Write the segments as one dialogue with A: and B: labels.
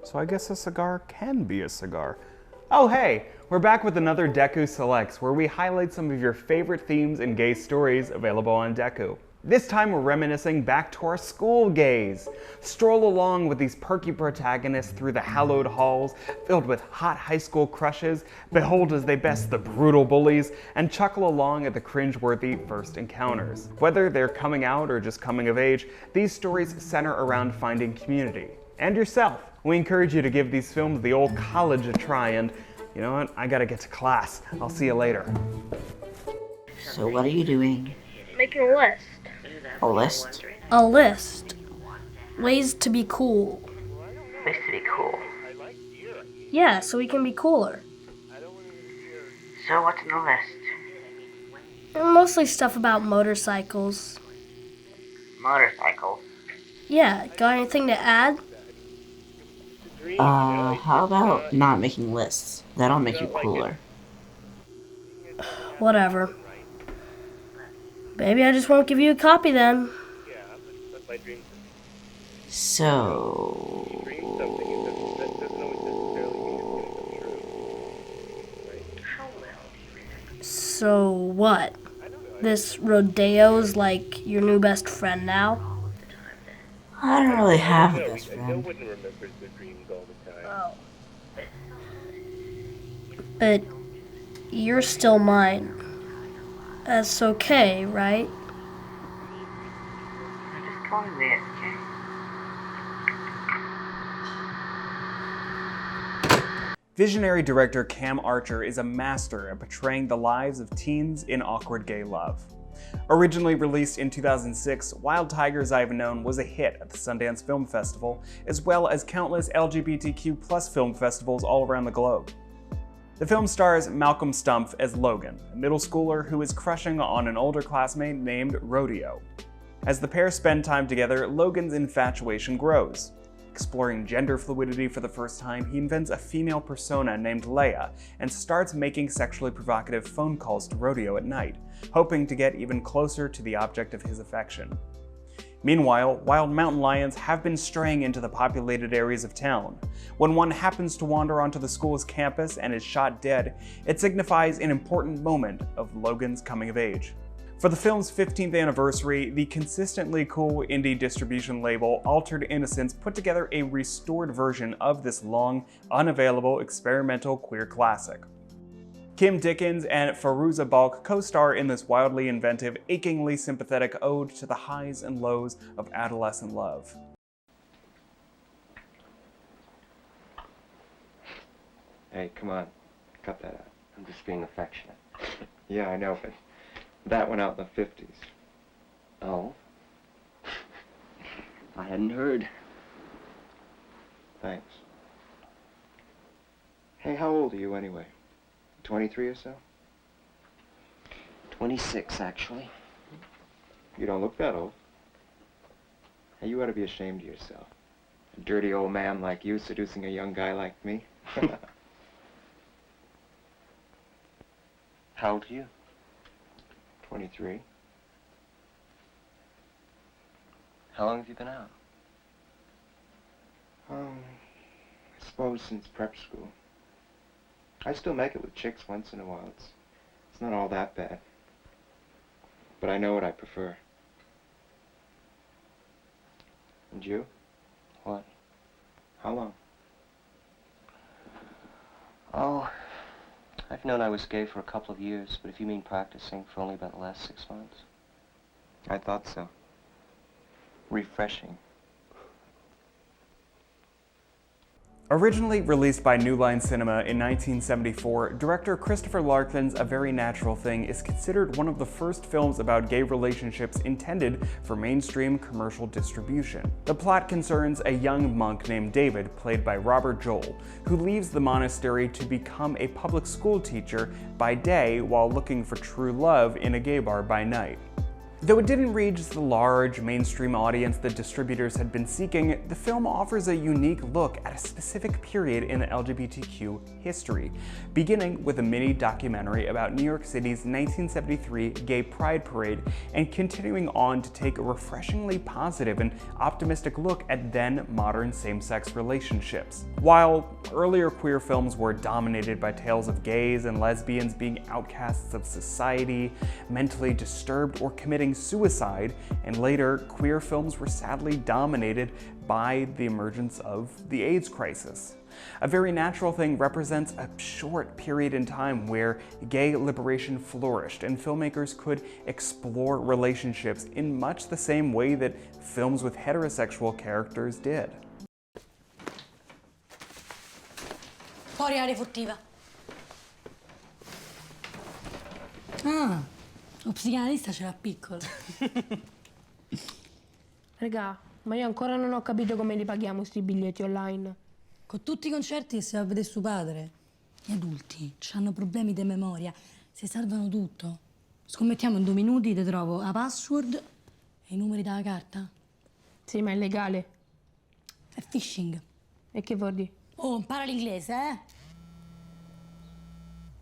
A: So I guess a cigar can be a cigar. Oh hey, we're back with another Dekkoo Selects, where we highlight some of your favorite themes and gay stories available on Dekkoo. This time we're reminiscing back to our school gays. Stroll along with these perky protagonists through the hallowed halls filled with hot high school crushes, behold as they best the brutal bullies, and chuckle along at the cringe-worthy first encounters. Whether they're coming out or just coming of age, these stories center around finding community. And yourself. We encourage you to give these films the old college a try, and you know what? I gotta get to class. I'll see you later.
B: So what are you doing?
C: Making a list.
B: A list?
C: A list. Ways to be cool.
B: Ways to be cool.
C: Yeah, so we can be cooler.
B: So what's in the list?
C: Mostly stuff about motorcycles.
B: Motorcycles?
C: Yeah, got anything to add?
B: How about not making lists? That'll make you cooler.
C: Whatever. Maybe I just won't give you a copy then.
B: So...
C: So what? This Rodeo's like your new best friend now?
B: I don't really have a best friend.
C: Oh. But you're still mine. That's okay, right?
B: Just call me Liz, okay?
A: Visionary director Cam Archer is a master at portraying the lives of teens in awkward gay love. Originally released in 2006, Wild Tigers I've Known was a hit at the Sundance Film Festival, as well as countless LGBTQ+ film festivals all around the globe. The film stars Malcolm Stumpf as Logan, a middle schooler who is crushing on an older classmate named Rodeo. As the pair spend time together, Logan's infatuation grows. Exploring gender fluidity for the first time, he invents a female persona named Leia and starts making sexually provocative phone calls to Rodeo at night, hoping to get even closer to the object of his affection. Meanwhile, wild mountain lions have been straying into the populated areas of town. When one happens to wander onto the school's campus and is shot dead, it signifies an important moment of Logan's coming of age. For the film's 15th anniversary, the consistently cool indie distribution label Altered Innocence put together a restored version of this long, unavailable experimental queer classic. Kim Dickens and Fairuza Balk co-star in this wildly inventive, achingly sympathetic ode to the highs and lows of adolescent love.
D: Hey, come on. Cut that out. I'm just being affectionate. Yeah, I know, but that went out in the 50s. Oh? I hadn't heard. Thanks. Hey, how old are you anyway? 23 or so?
E: 26, actually.
D: You don't look that old. Hey, you ought to be ashamed of yourself. A dirty old man like you seducing a young guy like me.
E: How old are you?
D: 23.
E: How long have you been out?
D: I suppose since prep school. I still make it with chicks once in a while. It's not all that bad. But I know what I prefer. And you?
E: What?
D: How long?
E: Oh, I've known I was gay for a couple of years, but if you mean practicing, for only about the last 6 months.
D: I thought so. Refreshing.
A: Originally released by New Line Cinema in 1974, director Christopher Larkin's A Very Natural Thing is considered one of the first films about gay relationships intended for mainstream commercial distribution. The plot concerns a young monk named David, played by Robert Joel, who leaves the monastery to become a public school teacher by day while looking for true love in a gay bar by night. Though it didn't reach the large, mainstream audience the distributors had been seeking, the film offers a unique look at a specific period in LGBTQ history, beginning with a mini documentary about New York City's 1973 Gay Pride Parade and continuing on to take a refreshingly positive and optimistic look at then modern same-sex relationships. While earlier queer films were dominated by tales of gays and lesbians being outcasts of society, mentally disturbed, or committing suicide, and later queer films were sadly dominated by the emergence of the AIDS crisis. A Very Natural Thing represents a short period in time where gay liberation flourished and filmmakers could explore relationships in much the same way that films with heterosexual characters did.
F: Fuori aria furtiva. Ah, lo psicanalista ce l'ha piccolo.
G: Regà, ma io ancora non ho capito come li paghiamo sti biglietti online.
F: Con tutti i concerti che si va a vedere suo padre. Gli adulti hanno problemi di memoria, si salvano tutto. Scommettiamo in 2 minuti ti trovo la password e i numeri della carta.
G: Sì, ma è legale.
F: È phishing.
G: E che vuol dire?
F: Oh, impara l'inglese, eh?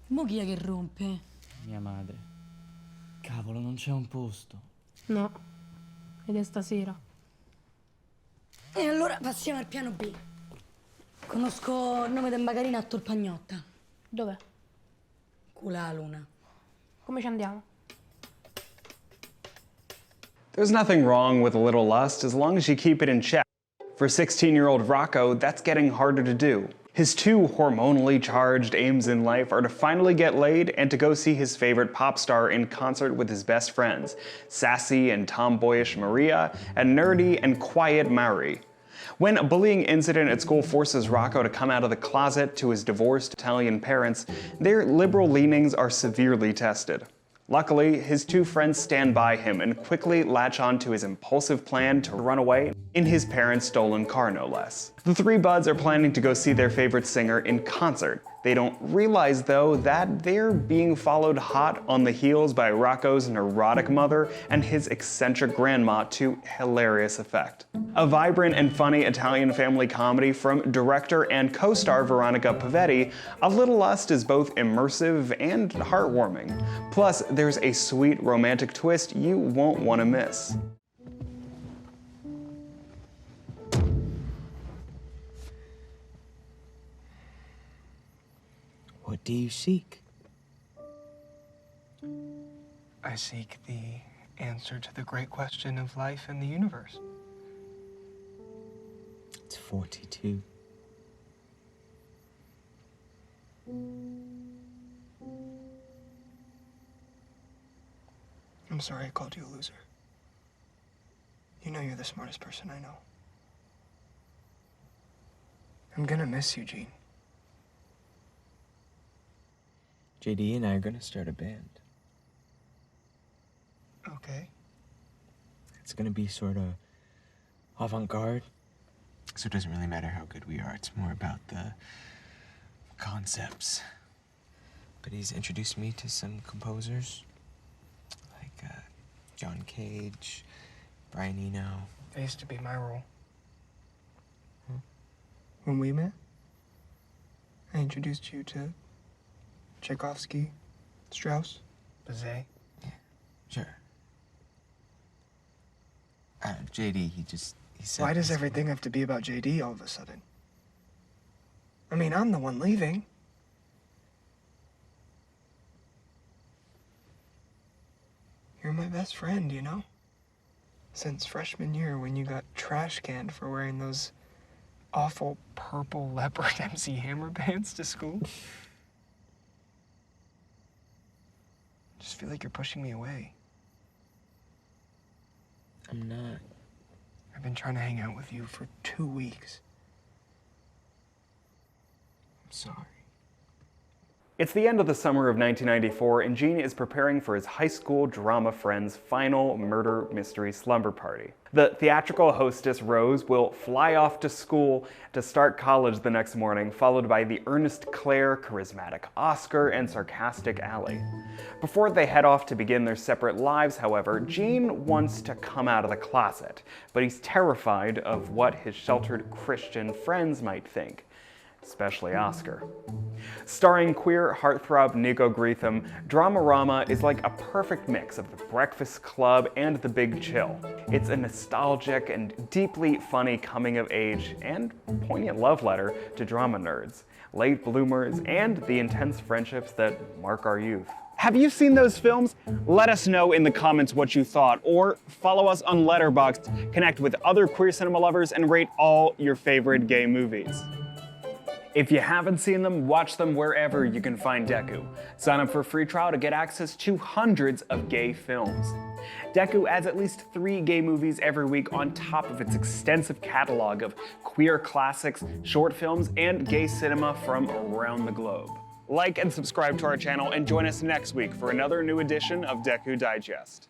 F: Mo chi è che rompe?
H: Mia madre. Cavolo, non c'è un posto.
G: No, ed è stasera.
F: E allora passiamo al piano B. Conosco il nome del Macarino a Torpagnotta.
G: Dov'è?
F: Cula la luna.
G: Come ci andiamo?
A: There's nothing wrong with a little lust as long as you keep it in check. For 16-year-old Rocco, that's getting harder to do. His 2 hormonally charged aims in life are to finally get laid and to go see his favorite pop star in concert with his best friends, sassy and tomboyish Maria and nerdy and quiet Mari. When a bullying incident at school forces Rocco to come out of the closet to his divorced Italian parents, their liberal leanings are severely tested. Luckily, his 2 friends stand by him and quickly latch on to his impulsive plan to run away in his parents' stolen car, no less. The 3 buds are planning to go see their favorite singer in concert. They don't realize, though, that they're being followed hot on the heels by Rocco's neurotic mother and his eccentric grandma to hilarious effect. A vibrant and funny Italian family comedy from director and co-star Veronica Pavetti, A Little Lust is both immersive and heartwarming. Plus, there's a sweet romantic twist you won't want to miss.
I: What do you seek?
J: I seek the answer to the great question of life and the universe.
I: It's 42.
J: I'm sorry I called you a loser. You know you're the smartest person I know. I'm gonna miss you, Gene.
I: JD and I are gonna start a band.
J: Okay.
I: It's gonna be sort of avant-garde. So it doesn't really matter how good we are. It's more about the concepts. But he's introduced me to some composers, like John Cage, Brian Eno.
J: That used to be my role. When we met, I introduced you to Tchaikovsky, Strauss, Bizet.
I: Yeah, sure. JD, he said...
J: Why does everything have to be about JD all of a sudden? I mean, I'm the one leaving. You're my best friend, you know? Since freshman year when you got trash canned for wearing those awful purple leopard MC Hammer bands to school. Just feel like you're pushing me away.
I: I'm not.
J: I've been trying to hang out with you for 2 weeks.
I: I'm sorry.
A: It's the end of the summer of 1994, and Gene is preparing for his high school drama friend's final murder mystery slumber party. The theatrical hostess, Rose, will fly off to school to start college the next morning, followed by the earnest Claire, charismatic Oscar, and sarcastic Allie. Before they head off to begin their separate lives, however, Gene wants to come out of the closet, but he's terrified of what his sheltered Christian friends might think. Especially Oscar. Starring queer heartthrob Nico Greetham, Dramarama is like a perfect mix of The Breakfast Club and The Big Chill. It's a nostalgic and deeply funny coming-of-age and poignant love letter to drama nerds, late bloomers, and the intense friendships that mark our youth. Have you seen those films? Let us know in the comments what you thought, or follow us on Letterboxd, connect with other queer cinema lovers, and rate all your favorite gay movies. If you haven't seen them, watch them wherever you can find Deku. Sign up for a free trial to get access to hundreds of gay films. Deku adds at least 3 gay movies every week on top of its extensive catalog of queer classics, short films, and gay cinema from around the globe. Like and subscribe to our channel and join us next week for another new edition of Deku Digest.